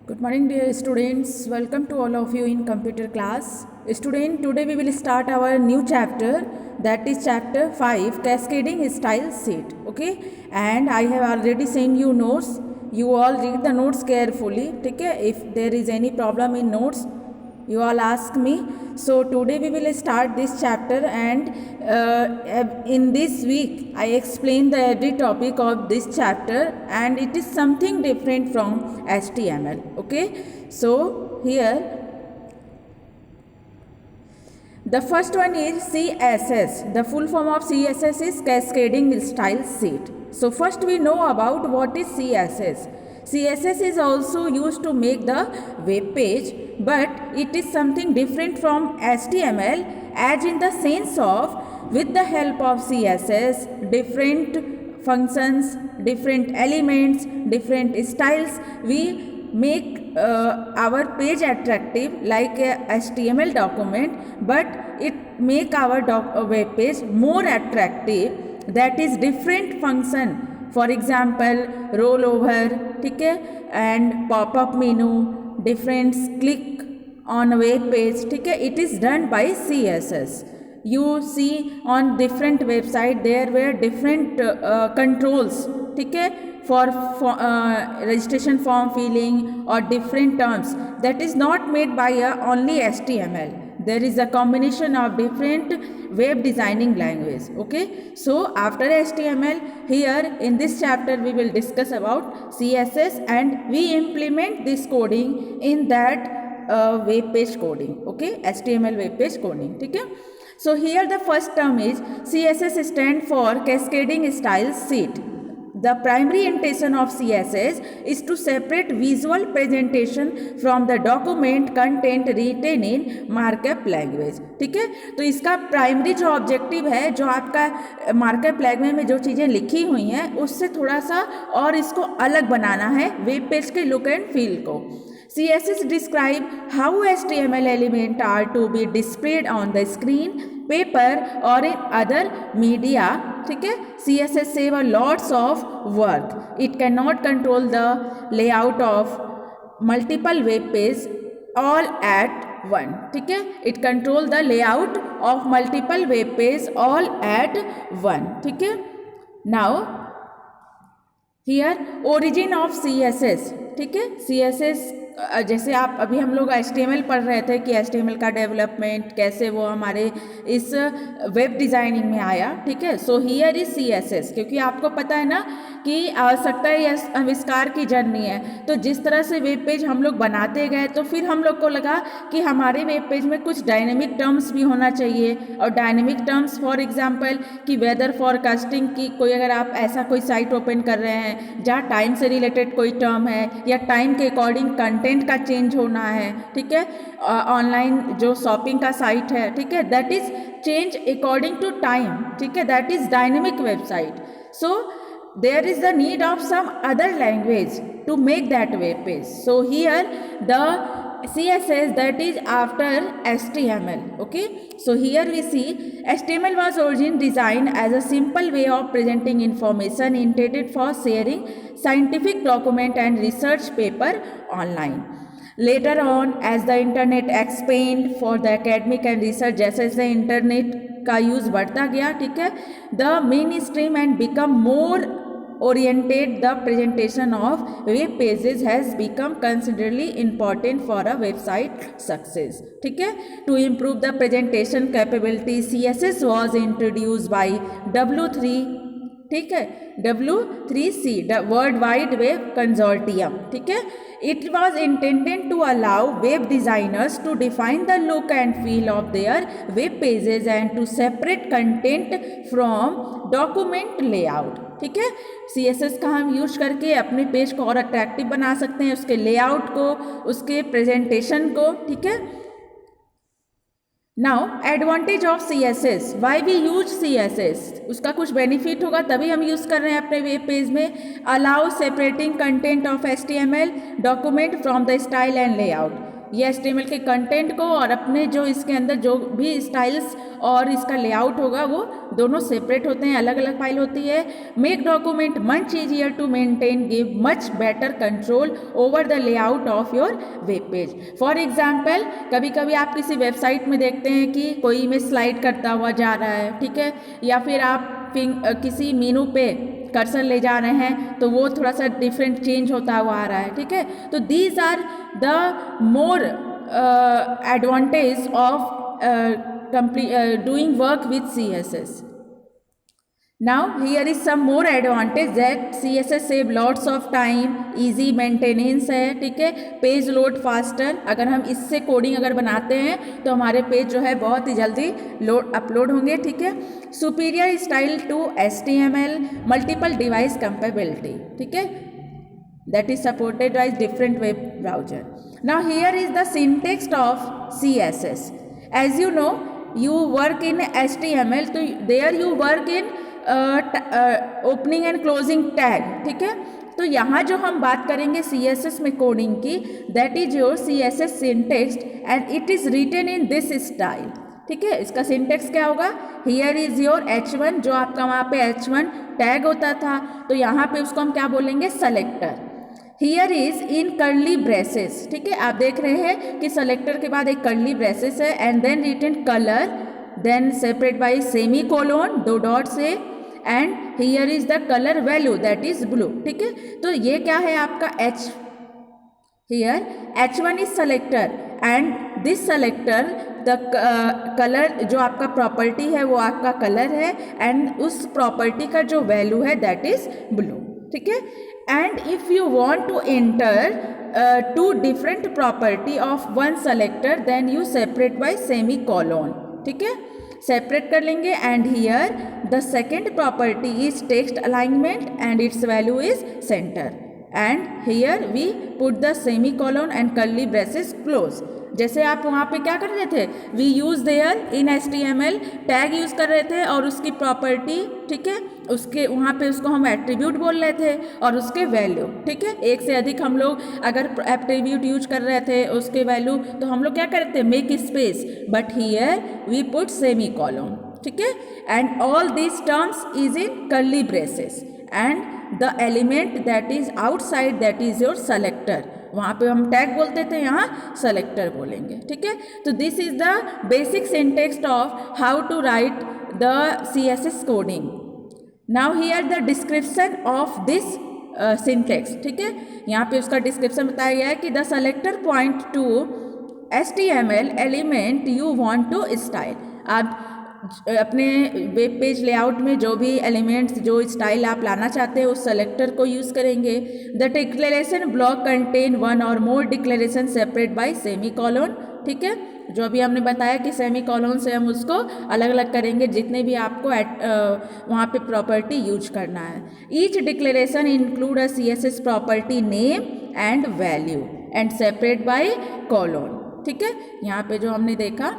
Good morning, dear students. Welcome to all of you in computer class. Student, today we will start our new chapter, that is chapter 5, Cascading Style Sheet. Okay, and I have already sent you notes. You all read the notes carefully. Okay, if there is any problem in notes, you all ask me. So today we will start this chapter, and in this week I explain the every topic of this chapter, and it is something different from HTML. Okay, so here the first one is CSS. The full form of CSS is Cascading Style Sheet. So first we know about what is CSS. CSS is also used to make the web page, but it is something different from HTML, as in the sense of with the help of CSS, different functions, different elements, different styles, we make our page attractive like a HTML document, but it make our web page more attractive. That is different function. For example, rollover, ठीक है, and pop-up menu, different click on a web page, ठीक है, it is done by CSS. You see on different website there were different controls, ठीक है, for registration form filling or different terms, that is not made by only HTML. There is a combination of different web designing language. Okay, so after HTML, here in this chapter we will discuss about CSS, and we implement this coding in that web page coding. Okay, HTML web page coding. Okay, so here the first term is CSS stand for Cascading Style Sheet. The primary intention of CSS is to separate visual presentation from the document content written in markup language. ठीक है, तो इसका primary जो objective है, जो आपका markup language में जो चीज़ें लिखी हुई हैं उससे थोड़ा सा और इसको अलग बनाना है वेब पेज के लुक एंड फील को. CSS describe how HTML elements are to be displayed on the screen, paper or in other media. ठीक है, CSS save a lots of work. It cannot control the layout of multiple web pages all at one. ठीक है, it control the layout of multiple web pages all at one. ठीक है, now here origin of CSS. ठीक है, CSS जैसे आप अभी हम लोग HTML पढ़ रहे थे कि HTML का डेवलपमेंट कैसे वो हमारे इस वेब डिज़ाइनिंग में आया. ठीक है, सो हियर इज CSS, क्योंकि आपको पता है ना कि आवश्यकता या आविष्कार की जर्नी है. तो जिस तरह से वेब पेज हम लोग बनाते गए, तो फिर हम लोग को लगा कि हमारे वेब पेज में कुछ डायनेमिक टर्म्स भी होना चाहिए. और डायनेमिक टर्म्स फॉर एग्जांपल कि वेदर फॉरकास्टिंग की कोई अगर आप ऐसा कोई साइट ओपन कर रहे हैं जहाँ टाइम से रिलेटेड कोई टर्म है या टाइम के अकॉर्डिंग कंटेंट का चेंज होना है. ठीक है, ऑनलाइन जो शॉपिंग का साइट है, ठीक है, that is change according to time. ठीक है, that is dynamic website. So there is the need of some other language to make that web page. So here the CSS that is after HTML. Okay, so here we see HTML was originally designed as a simple way of presenting information intended for sharing scientific document and research paper online. Later on, as the internet expanded for the academic and research, जैसे जैसे internet का use बढ़ता गया, ठीक है, the mainstream and become more oriented, the presentation of web pages has become considerably important for a website success. ठीक है, to improve the presentation capability, CSS was introduced by W3. ठीक है, W3C, the World Wide Web Consortium. ठीक है, it was intended to allow web designers to define the look and feel of their web pages and to separate content from document layout. ठीक है, CSS का हम use करके अपने page को और अट्रैक्टिव बना सकते हैं, उसके लेआउट को, उसके प्रेजेंटेशन को. ठीक है, now advantage of CSS, why we use CSS, उसका कुछ बेनिफिट होगा तभी हम यूज़ कर रहे हैं अपने वेब पेज में. Allow separating content of HTML document from the style and layout. ये HTML के कंटेंट को और अपने जो इसके अंदर जो भी स्टाइल्स और इसका लेआउट होगा वो दोनों सेपरेट होते हैं, अलग अलग फाइल होती है। Make document much easier to maintain, give much better control over the layout of your web page. For example, कभी कभी आप किसी वेबसाइट में देखते हैं कि कोई इमेज स्लाइड करता हुआ जा रहा है, ठीक है, या फिर आप किसी मेनू पे कर्सर ले जा रहे हैं तो वो थोड़ा सा डिफरेंट चेंज होता हुआ आ रहा है, ठीक है। तो these are the more advantage of doing work with CSS. Now here is some more advantage that CSS save lots of time, easy maintenance है, ठीक है, पेज लोड फास्टर। अगर हम इससे कोडिंग अगर बनाते हैं तो हमारे पेज जो है बहुत ही जल्दी अपलोड होंगे, ठीक है। Superior style to HTML, multiple device compatibility, ठीक है, that is supported by different web browser. Now here is the syntax of CSS. As you know, you work in HTML, तो there you work in opening and closing tag, ठीक है। तो यहाँ जो हम बात करेंगे CSS में कोडिंग की, that is your CSS syntax and it is written in this style, ठीक है। इसका सिंटेक्स क्या होगा, हियर इज योर H1, जो आपका वहाँ पे H1 टैग होता था, तो यहाँ पे उसको हम क्या बोलेंगे, selector. Here is in curly braces, ठीक है, आप देख रहे हैं कि सेलेक्टर के बाद एक कर्ली ब्रेसेस है, and then written colour, then separate by semicolon, 2 dot से, and here is the colour value that is blue, ठीक है। तो ये क्या है आपका H, here H1 is selector and this selector the colour, जो आपका प्रॉपर्टी है वो आपका कलर है, एंड उस प्रॉपर्टी का जो वैल्यू है दैट इज ब्लू, ठीक है। And if you want to enter two different property of one selector, then you separate by semicolon, ठीक है, सेपरेट कर लेंगे। And here the second property is text alignment and its value is centre, and here we put the semicolon and curly braces close. जैसे आप वहाँ पे क्या कर रहे थे, we use there in HTML tag use कर रहे थे और उसकी प्रॉपर्टी, ठीक है, उसके वहाँ पे उसको हम एट्रीब्यूट बोल रहे थे और उसके वैल्यू, ठीक है। एक से अधिक हम लोग अगर एट्रीब्यूट यूज कर रहे थे उसके वैल्यू, तो हम लोग क्या करते थे, make space, but here we put semi column, ठीक है। And all these terms is in curly braces and the element that is outside that is your selector, वहाँ पे हम टैग बोलते थे, यहाँ सेलेक्टर बोलेंगे, ठीक है। तो this is the basic syntax of how to write the CSS coding. Now here the description of this syntax, ठीक है, यहाँ पे उसका डिस्क्रिप्शन बताया गया है कि the selector point to HTML element you want to style. आप अपने वेब पेज लेआउट में जो भी एलिमेंट्स, जो स्टाइल आप लाना चाहते हैं उस सेलेक्टर को यूज़ करेंगे। The declaration block contain one or more declaration separate by semicolon, ठीक है, जो अभी हमने बताया कि सेमी कॉलोन से हम उसको अलग अलग करेंगे जितने भी आपको वहाँ पे प्रॉपर्टी यूज करना है। Each declaration include a CSS property name and value and separate by colon, ठीक है। यहाँ पे जो हमने देखा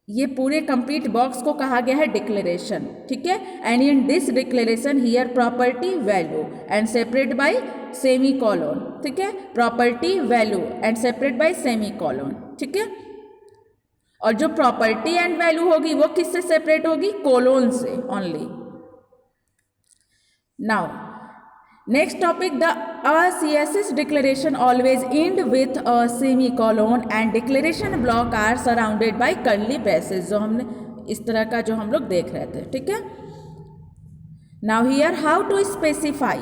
ये पूरे कंप्लीट बॉक्स को कहा गया है डिक्लेरेशन, ठीक है। And in this declaration here property value and separate by semicolon, ठीक है, property value and separate by semicolon, ठीक है। और जो प्रॉपर्टी एंड वैल्यू होगी वो किससे सेपरेट होगी, कोलोन से only. Now next topic, the CSS declaration always end with a semicolon and declaration block are surrounded by curly braces, जो हमने इस तरह का जो हम लोग देख रहे थे, ठीक है। Now here how to specify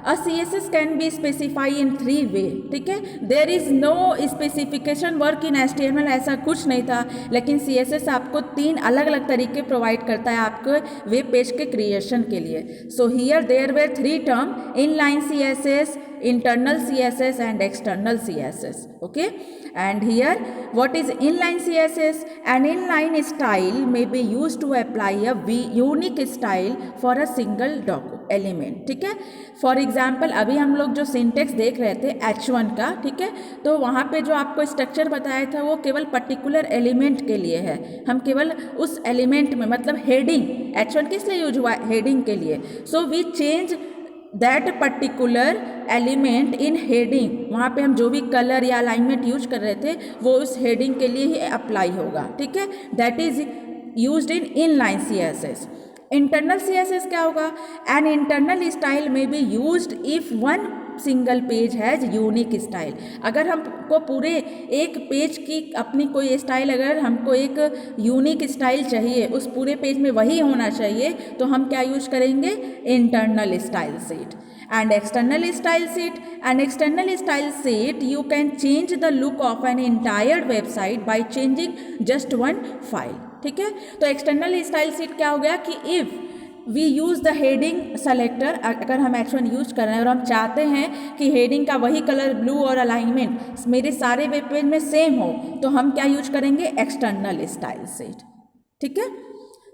a CSS can be specified in 3 way, ठीक है। There is no specification work in HTML, ऐसा कुछ नहीं था, लेकिन CSS आपको 3 अलग अलग तरीके प्रोवाइड करता है आपके वेब पेज के क्रिएशन के लिए। So here there were 3 term, inline CSS, internal CSS and external CSS, okay। And here what is inline CSS? An inline style may be used to apply a unique style for a single element, ठीक है। For example अभी हम लोग जो syntax देख रहे थे H1 का, ठीक है, तो वहाँ पे जो आपको स्ट्रक्चर बताया था वो केवल पर्टिकुलर एलिमेंट के लिए है, हम केवल उस एलिमेंट में, मतलब हेडिंग, H1 किस लिए यूज हुआ, हेडिंग के लिए। So we change that particular element in heading, वहाँ पे हम जो भी कलर या अलाइनमेंट यूज कर रहे थे वो उस हेडिंग के लिए ही अप्लाई होगा, ठीक है। That is used in inline CSS। Internal CSS क्या होगा? एन इंटरनल स्टाइल में be used if one single page has unique style. अगर हमको पूरे एक पेज की अपनी कोई स्टाइल, अगर हमको एक यूनिक स्टाइल चाहिए, उस पूरे पेज में वही होना चाहिए, तो हम क्या यूज करेंगे? Internal style sheet. and external style sheet. An external style sheet you can change the look of an entire website by changing just one file, ठीक है। तो एक्सटर्नल स्टाइल शीट क्या हो गया कि if we use the heading selector, अगर हम H1 use कर रहे हैं और हम चाहते हैं कि हेडिंग का वही कलर ब्लू और अलाइनमेंट मेरे सारे वेब पेज में सेम हो, तो हम क्या यूज करेंगे? एक्सटर्नल स्टाइल शीट, ठीक है।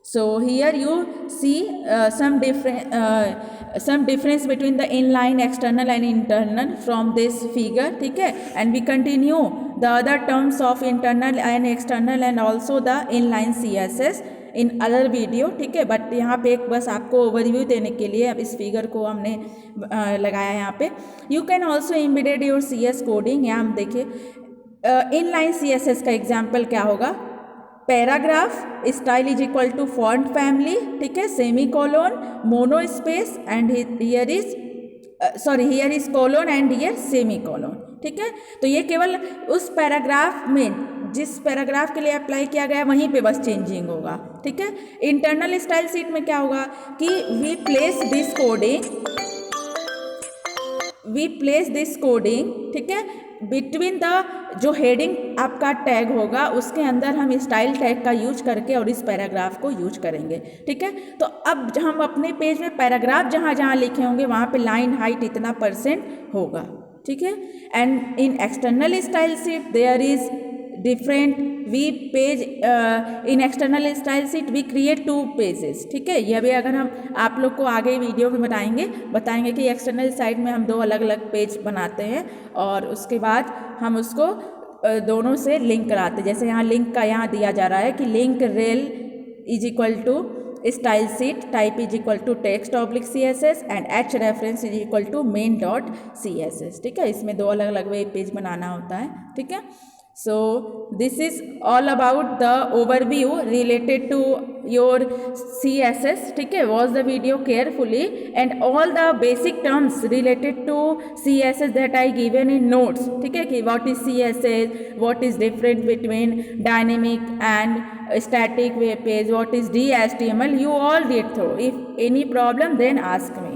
So here you see some difference between the inline, external and internal from this figure, ठीक है। And we continue the other terms of internal and external and also the inline CSS in other video, ठीक है। But यहाँ पे एक बस आपको overview देने के लिए अब इस फिगर को हमने लगाया यहाँ पे। You can also embed your CS coding. यहाँ हम देखिए इनलाइन CSS का एग्जाम्पल क्या होगा? Paragraph style is equal to font family, ठीक है, semicolon, monospace and here is colon and here semicolon, ठीक है। तो ये केवल उस पैराग्राफ में, जिस पैराग्राफ के लिए अप्लाई किया गया वहीं पे बस चेंजिंग होगा, ठीक है। इंटरनल स्टाइल शीट में क्या होगा कि वी प्लेस दिस कोडिंग, ठीक है, बिटवीन द जो हेडिंग आपका टैग होगा उसके अंदर हम स्टाइल टैग का यूज करके और इस पैराग्राफ को यूज करेंगे, ठीक है। तो अब हम अपने पेज में पैराग्राफ जहाँ जहाँ लिखे होंगे वहाँ पे लाइन हाइट इतना % होगा, ठीक है। And in external style sheet there is different we page, in external style sheet we create 2 pages, ठीक है। यह भी अगर हम आप लोग को आगे वीडियो में बताएंगे कि एक्सटर्नल साइड में हम 2 अलग अलग पेज बनाते हैं और उसके बाद हम उसको दोनों से लिंक कराते हैं। जैसे यहाँ लिंक का यहाँ दिया जा रहा है कि link rel is equal to style sheet type is equal to text oblique CSS and H reference is equal to main.css, ठीक है। इसमें 2 अलग अलग वेब पेज बनाना होता है, ठीक है। So this is all about the overview related to your CSS, ठीक है। Watch the video carefully and all the basic terms related to CSS that I given in notes, ठीक है, कि what is CSS, what is different between dynamic and static web page, what is DHTML, you all read through. If any problem then ask me.